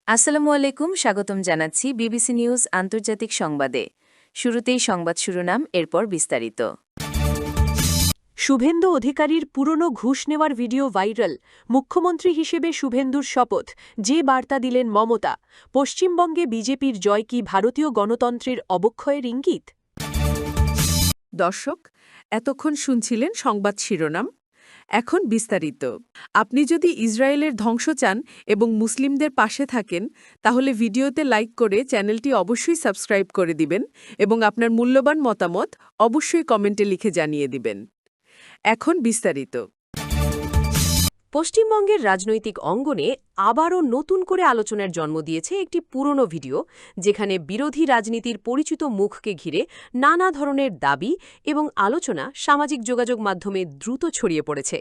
আসসালামু আলাইকুম, স্বাগতম জানাচ্ছি বিবিসি নিউজ আন্তর্জাতিক সংবাদে। শুরুতেই সংবাদ শিরোনাম, এরপর বিস্তারিত। শুভেন্দু অধিকারীর পুরনো ঘুষ নেওয়ার ভিডিও ভাইরাল। মুখ্যমন্ত্রী হিসেবে শুভেন্দুর শপথ, যে বার্তা দিলেন মমতা। পশ্চিমবঙ্গে বিজেপির জয় কি ভারতীয় গণতন্ত্রের অবক্ষয়ের ইঙ্গিত? দর্শক, এতক্ষণ শুনছিলেন সংবাদ শিরোনাম। এখন বিস্তারিত। আপনি যদি ইসরায়েলের ধ্বংস চান এবং মুসলিমদের পাশে থাকেন, তাহলে ভিডিওতে লাইক করে চ্যানেলটি অবশ্যই সাবস্ক্রাইব করে দিবেন এবং আপনার মূল্যবান মতামত অবশ্যই কমেন্টে লিখে জানিয়ে দিবেন। এখন বিস্তারিত। পশ্চিমবঙ্গের রাজনৈতিক অঙ্গনে আবারও নতুন করে আলোচনার জন্ম দিয়েছে একটি পুরনো ভিডিও, যেখানে বিরোধী রাজনীতির পরিচিত মুখকে ঘিরে নানা ধরনের দাবি এবং আলোচনা সামাজিক যোগাযোগ মাধ্যমে দ্রুত ছড়িয়ে পড়েছে।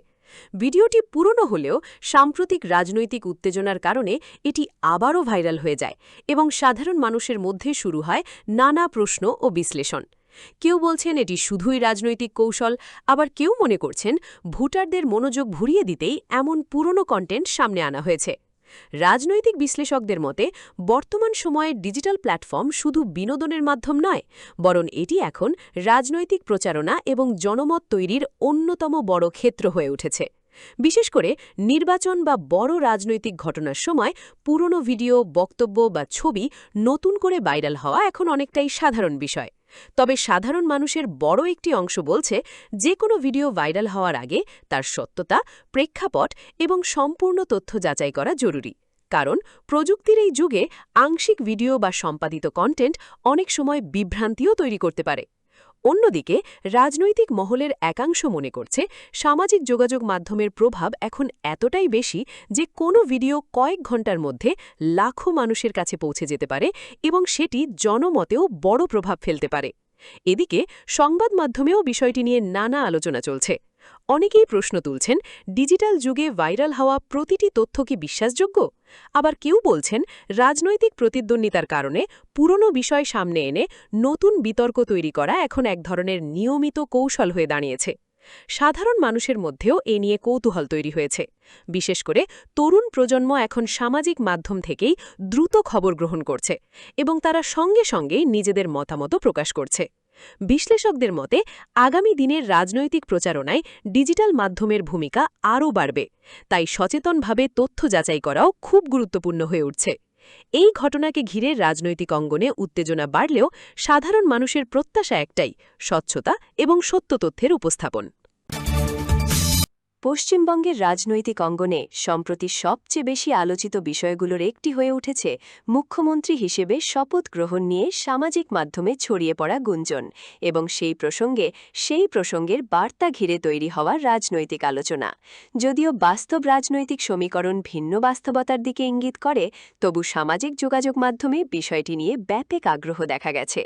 ভিডিওটি পুরনো হলেও সাম্প্রতিক রাজনৈতিক উত্তেজনার কারণে এটি আবারও ভাইরাল হয়ে যায় এবং সাধারণ মানুষের মধ্যে শুরু হয় নানা প্রশ্ন ও বিশ্লেষণ। কেউ বলছেন এটি শুধুই রাজনৈতিক কৌশল, আবার কেউ মনে করছেন ভোটারদের মনোযোগ ঘুরিয়ে দিতেই এমন পুরনো কন্টেন্ট সামনে আনা হয়েছে। রাজনৈতিক বিশ্লেষকদের মতে বর্তমান সময়ে ডিজিটাল প্ল্যাটফর্ম শুধু বিনোদনের মাধ্যম নয়, বরং এটি এখন রাজনৈতিক প্রচারণা এবং জনমত তৈরির অন্যতম বড় ক্ষেত্র হয়ে উঠেছে। বিশেষ করে নির্বাচন বা বড় রাজনৈতিক ঘটনার সময় পুরনো ভিডিও, বক্তব্য বা ছবি নতুন করে ভাইরাল হওয়া এখন অনেকটাই সাধারণ বিষয়। তবে সাধারণ মানুষের বড় একটি অংশ বলছে, যে কোনো ভিডিও ভাইরাল হওয়ার আগে তার সত্যতা, প্রেক্ষাপট এবং সম্পূর্ণ তথ্য যাচাই করা জরুরি। কারণ প্রযুক্তির এই যুগে আংশিক ভিডিও বা সম্পাদিত কন্টেন্ট অনেক সময় বিভ্রান্তিও তৈরি করতে পারে। অন্যদিকে রাজনৈতিক মহলের একাংশ মনে করছে, সামাজিক যোগাযোগ মাধ্যমের প্রভাব এখন এতটাই বেশি যে কোনো ভিডিও কয়েক ঘন্টার মধ্যে লাখো মানুষের কাছে পৌঁছে যেতে পারে এবং সেটি জনমতেও বড় প্রভাব ফেলতে পারে। এদিকে সংবাদ মাধ্যমেও বিষয়টি নিয়ে নানা আলোচনা চলছে। অনেকেই প্রশ্ন তুলছেন, ডিজিটাল যুগে ভাইরাল হওয়া প্রতিটি তথ্য কি বিশ্বাসযোগ্য? আবার কেউ বলছেন, রাজনৈতিক প্রতিদ্বন্দ্বিতার কারণে পুরনো বিষয় সামনে এনে নতুন বিতর্ক তৈরি করা এখন এক ধরনের নিয়মিত কৌশল হয়ে দাঁড়িয়েছে। সাধারণ মানুষের মধ্যেও এ নিয়ে কৌতূহল তৈরি হয়েছে। বিশেষ করে তরুণ প্রজন্ম এখন সামাজিক মাধ্যম থেকেই দ্রুত খবর গ্রহণ করছে এবং তারা সঙ্গে সঙ্গেই নিজেদের মতামতও প্রকাশ করছে। বিশ্লেষকদের মতে আগামী দিনের রাজনৈতিক প্রচারণায় ডিজিটাল মাধ্যমের ভূমিকা আরও বাড়বে, তাই সচেতনভাবে তথ্য যাচাই করাও খুব গুরুত্বপূর্ণ হয়ে উঠছে। এই ঘটনাকে ঘিরে রাজনৈতিক অঙ্গনে উত্তেজনা বাড়লেও সাধারণ মানুষের প্রত্যাশা একটাই, স্বচ্ছতা এবং সত্য তথ্যের উপস্থাপন। পশ্চিমবঙ্গের রাজনৈতিক অঙ্গনে সম্প্রতি সবচেয়ে বেশি আলোচিত বিষয়গুলোর একটি হয়ে উঠেছে মুখ্যমন্ত্রী হিসেবে শপথ গ্রহণ নিয়ে সামাজিক মাধ্যমে ছড়িয়ে পড়া গুঞ্জন এবং সেই প্রসঙ্গের বার্তা ঘিরে তৈরি হওয়া রাজনৈতিক আলোচনা। যদিও বাস্তব রাজনৈতিক সমীকরণ ভিন্ন বাস্তবতার দিকে ইঙ্গিত করে, তবু সামাজিক যোগাযোগ মাধ্যমে বিষয়টি নিয়ে ব্যাপক আগ্রহ দেখা গেছে।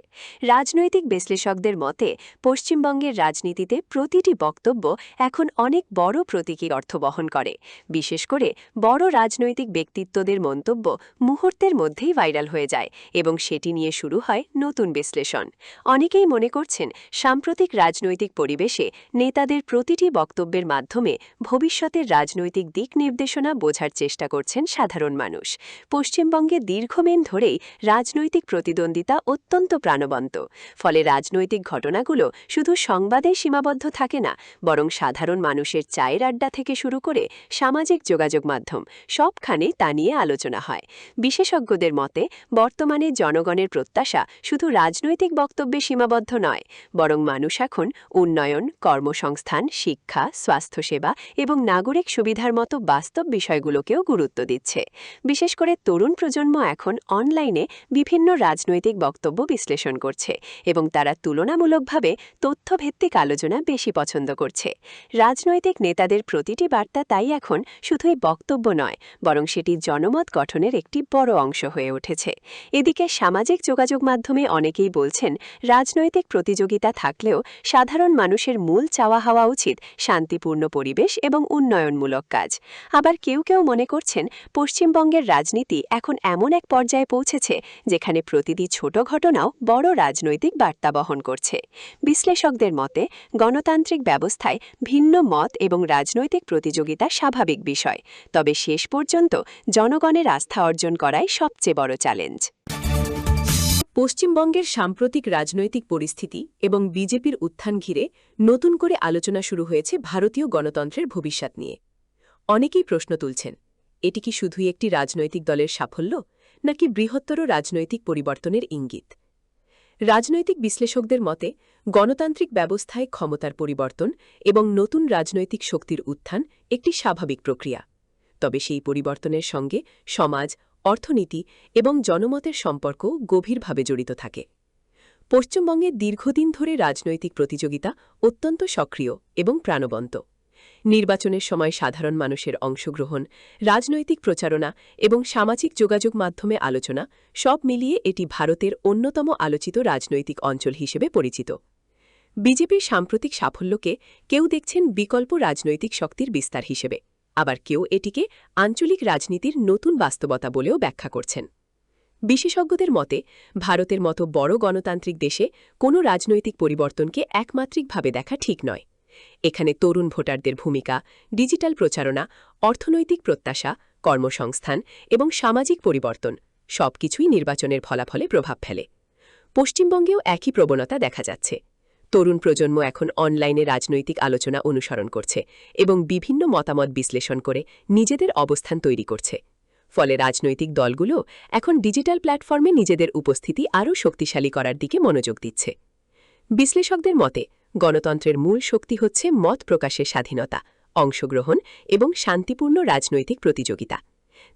রাজনৈতিক বিশ্লেষকদের মতে পশ্চিমবঙ্গের রাজনীতিতে প্রতিটি বক্তব্য এখন অনেক বড় প্রতীকী অর্থ বহন করে। বিশেষ করে বড় রাজনৈতিক ব্যক্তিত্বদের মন্তব্য মুহূর্তের মধ্যেই ভাইরাল হয়ে যায় এবং সেটি নিয়ে শুরু হয় নতুন বিশ্লেষণ। অনেকেই মনে করছেন, সাম্প্রতিক রাজনৈতিক পরিবেশে নেতাদের প্রতিটি বক্তব্যের মাধ্যমে ভবিষ্যতের রাজনৈতিক দিক নির্দেশনা বোঝার চেষ্টা করছেন সাধারণ মানুষ। পশ্চিমবঙ্গে দীর্ঘদিন ধরেই রাজনৈতিক প্রতিদ্বন্দ্বিতা অত্যন্ত প্রাণবন্ত। ফলে রাজনৈতিক ঘটনাগুলো শুধু সংবাদে সীমাবদ্ধ থাকে না, বরং সাধারণ মানুষের চায়ের আড্ডা থেকে শুরু করে সামাজিক যোগাযোগ মাধ্যম সবখানে তা নিয়ে আলোচনা হয়। বিশেষজ্ঞদের মতে বর্তমানে জনগণের প্রত্যাশা শুধু রাজনৈতিক বক্তব্যে সীমাবদ্ধ নয়, বরং মানুষ এখন উন্নয়ন, কর্মসংস্থান, শিক্ষা, স্বাস্থ্যসেবা এবং নাগরিক সুবিধার মতো বাস্তব বিষয়গুলোকেও গুরুত্ব দিচ্ছে। বিশেষ করে তরুণ প্রজন্ম এখন অনলাইনে বিভিন্ন রাজনৈতিক বক্তব্য বিশ্লেষণ করছে এবং তারা তুলনামূলকভাবে তথ্যভিত্তিক আলোচনা বেশি পছন্দ করছে। রাজনৈতিক নেতাদের প্রতিটি বার্তা তাই এখন শুধুই বক্তব্য নয়, বরং সেটি জনমত গঠনের একটি বড় অংশ হয়ে উঠেছে। এদিকে সামাজিক যোগাযোগ মাধ্যমে অনেকেই বলছেন, রাজনৈতিক প্রতিযোগিতা থাকলেও সাধারণ মানুষের মূল চাওয়া হওয়া উচিত শান্তিপূর্ণ পরিবেশ এবং উন্নয়নমূলক কাজ। আবার কেউ কেউ মনে করছেন, পশ্চিমবঙ্গের রাজনীতি এখন এমন এক পর্যায়ে পৌঁছেছে যেখানে প্রতিটি ছোট ঘটনাও বড় রাজনৈতিক বার্তা বহন করছে। বিশ্লেষকদের মতে গণতান্ত্রিক ব্যবস্থায় ভিন্ন মত এবং রাজনৈতিক প্রতিযোগিতা স্বাভাবিক বিষয়, তবে শেষ পর্যন্ত জনগণের আস্থা অর্জন করাই সবচেয়ে বড় চ্যালেঞ্জ। পশ্চিমবঙ্গের সাম্প্রতিক রাজনৈতিক পরিস্থিতি এবং বিজেপির উত্থান ঘিরে নতুন করে আলোচনা শুরু হয়েছে ভারতীয় গণতন্ত্রের ভবিষ্যৎ নিয়ে। অনেকেই প্রশ্ন তুলছেন, এটি কি শুধুই একটি রাজনৈতিক দলের সাফল্য, নাকি বৃহত্তর রাজনৈতিক পরিবর্তনের ইঙ্গিত? রাজনৈতিক বিশ্লেষকদের মতে গণতান্ত্রিক ব্যবস্থায় ক্ষমতার পরিবর্তন এবং নতুন রাজনৈতিক শক্তির উত্থান একটি স্বাভাবিক প্রক্রিয়া। তবে সেই পরিবর্তনের সঙ্গে সমাজ, অর্থনীতি এবং জনমতের সম্পর্ক গভীরভাবে জড়িত থাকে। পশ্চিমবঙ্গে দীর্ঘদিন ধরে রাজনৈতিক প্রতিযোগিতা অত্যন্ত সক্রিয় এবং প্রাণবন্ত। নির্বাচনের সময় সাধারণ মানুষের অংশগ্রহণ, রাজনৈতিক প্রচারণা এবং সামাজিক যোগাযোগ মাধ্যমে আলোচনা সব মিলিয়ে এটি ভারতের অন্যতম আলোচিত রাজনৈতিক অঞ্চল হিসেবে পরিচিত। বিজেপির সাম্প্রতিক সাফল্যকে কেউ দেখছেন বিকল্প রাজনৈতিক শক্তির বিস্তার হিসেবে, আবার কেউ এটিকে আঞ্চলিক রাজনীতির নতুন বাস্তবতা বলেও ব্যাখ্যা করছেন। বিশেষজ্ঞদের মতে ভারতের মতো বড় গণতান্ত্রিক দেশে কোনো রাজনৈতিক পরিবর্তনকে একমাত্রিকভাবে দেখা ঠিক নয়। এখানে তরুণ ভোটারদের ভূমিকা, ডিজিটাল প্রচারণা, অর্থনৈতিক প্রত্যাশা, কর্মসংস্থান এবং সামাজিক পরিবর্তন সবকিছুই নির্বাচনের ফলাফলে প্রভাব ফেলে। পশ্চিমবঙ্গেও একই প্রবণতা দেখা যাচ্ছে। তরুণ প্রজন্ম এখন অনলাইনে রাজনৈতিক আলোচনা অনুসরণ করছে এবং বিভিন্ন মতামত বিশ্লেষণ করে নিজেদের অবস্থান তৈরি করছে। ফলে রাজনৈতিক দলগুলো এখন ডিজিটাল প্ল্যাটফর্মে নিজেদের উপস্থিতি আরও শক্তিশালী করার দিকে মনোযোগ দিচ্ছে। বিশ্লেষকদের মতে গণতন্ত্রের মূল শক্তি হচ্ছে মত প্রকাশের স্বাধীনতা, অংশগ্রহণ এবং শান্তিপূর্ণ রাজনৈতিক প্রতিযোগিতা।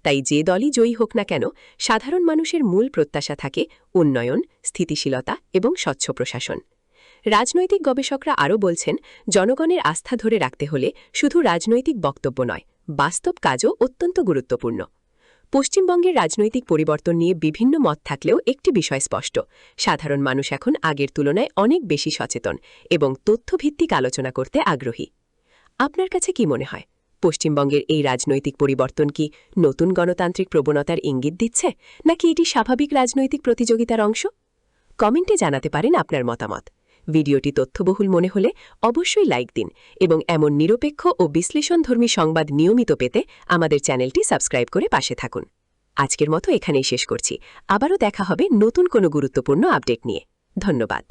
তাই যে দলই জয়ী হোক না কেন, সাধারণ মানুষের মূল প্রত্যাশা থাকে উন্নয়ন, স্থিতিশীলতা এবং স্বচ্ছ প্রশাসন। রাজনৈতিক গবেষকরা আরও বলছেন, জনগণের আস্থা ধরে রাখতে হলে শুধু রাজনৈতিক বক্তব্য নয়, বাস্তব কাজও অত্যন্ত গুরুত্বপূর্ণ। পশ্চিমবঙ্গের রাজনৈতিক পরিবর্তন নিয়ে বিভিন্ন মত থাকলেও একটি বিষয় স্পষ্ট: সাধারণ মানুষ এখন আগের তুলনায় অনেক বেশি সচেতন এবং তথ্যভিত্তিক আলোচনা করতে আগ্রহী। আপনার কাছে কি মনে হয়, পশ্চিমবঙ্গের এই রাজনৈতিক পরিবর্তন কি নতুন গণতান্ত্রিক প্রবণতার ইঙ্গিত দিচ্ছে, নাকি এটি স্বাভাবিক রাজনৈতিক প্রতিযোগিতার অংশ? কমেন্টে জানাতে পারেন আপনার মতামত। ভিডিওটি তথ্যবহুল মনে হলে অবশ্যই লাইক দিন এবং এমন নিরপেক্ষ ও বিশ্লেষণধর্মী সংবাদ নিয়মিত পেতে আমাদের চ্যানেলটি সাবস্ক্রাইব করে পাশে থাকুন। আজকের মতো এখানেই শেষ করছি। আবারও দেখা হবে নতুন কোনো গুরুত্বপূর্ণ আপডেট নিয়ে। ধন্যবাদ।